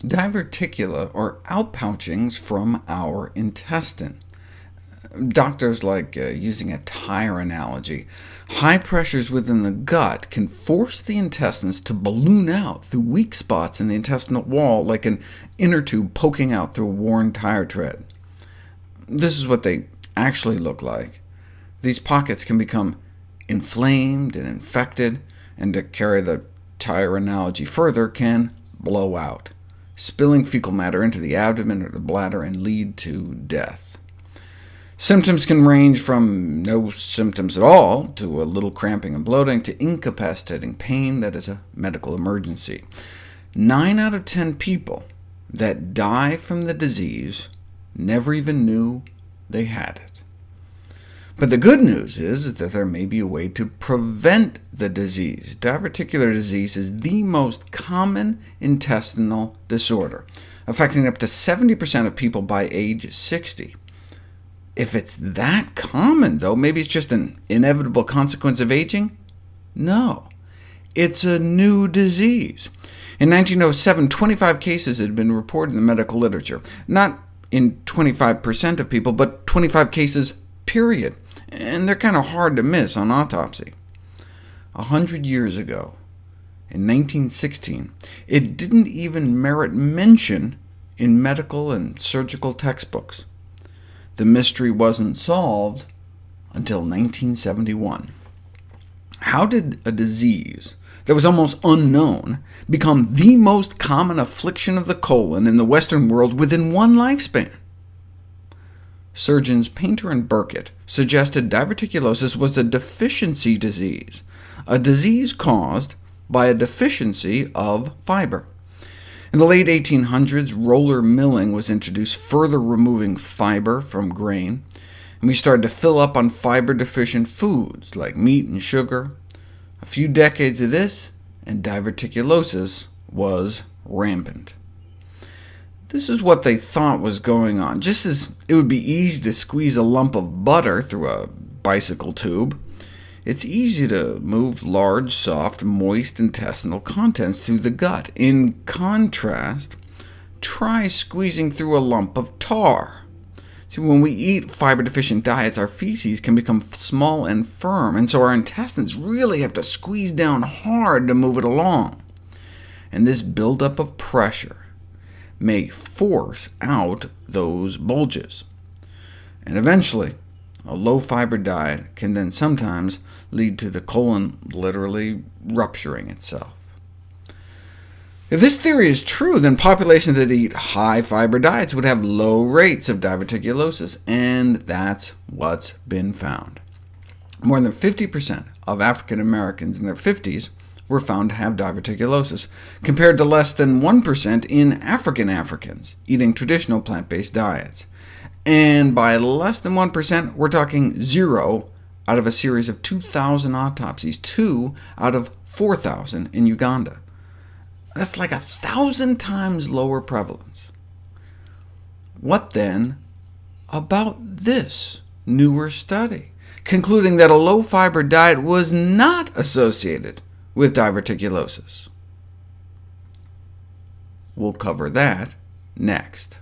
Diverticula are outpouchings from our intestine. Doctors like using a tire analogy. High pressures within the gut can force the intestines to balloon out through weak spots in the intestinal wall, like an inner tube poking out through a worn tire tread. This is what they actually look like. These pockets can become inflamed and infected, and to carry the tire analogy further, can blow out, spilling fecal matter into the abdomen or the bladder and lead to death. Symptoms can range from no symptoms at all, to a little cramping and bloating, to incapacitating pain that is a medical emergency. 9 out of 10 people that die from the disease never even knew they had it. But the good news is that there may be a way to prevent the disease. Diverticular disease is the most common intestinal disorder, affecting up to 70% of people by age 60. If it's that common, though, maybe it's just an inevitable consequence of aging? No, it's a new disease. In 1907, 25 cases had been reported in the medical literature. Not in 25% of people, but 25 cases, period. And they're kind of hard to miss on autopsy. 100 years ago, in 1916, it didn't even merit mention in medical and surgical textbooks. The mystery wasn't solved until 1971. How did a disease that was almost unknown become the most common affliction of the colon in the Western world within one lifespan? Surgeons Painter and Burkitt suggested diverticulosis was a deficiency disease, a disease caused by a deficiency of fiber. In the late 1800s, roller milling was introduced, further removing fiber from grain, and we started to fill up on fiber-deficient foods like meat and sugar. A few decades of this, and diverticulosis was rampant. This is what they thought was going on. Just as it would be easy to squeeze a lump of butter through a bicycle tube, it's easy to move large, soft, moist intestinal contents through the gut. In contrast, try squeezing through a lump of tar. See, when we eat fiber-deficient diets, our feces can become small and firm, and so our intestines really have to squeeze down hard to move it along. And this buildup of pressure may force out those bulges. And eventually, a low-fiber diet can then sometimes lead to the colon literally rupturing itself. If this theory is true, then populations that eat high-fiber diets would have low rates of diverticulosis, and that's what's been found. More than 50% of African Americans in their 50s were found to have diverticulosis, compared to less than 1% in African Americans eating traditional plant-based diets. And by less than 1%, we're talking 0 out of a series of 2,000 autopsies, 2 out of 4,000 in Uganda. That's like 1,000 times lower prevalence. What then about this newer study, concluding that a low-fiber diet was not associated with diverticulosis? We'll cover that next.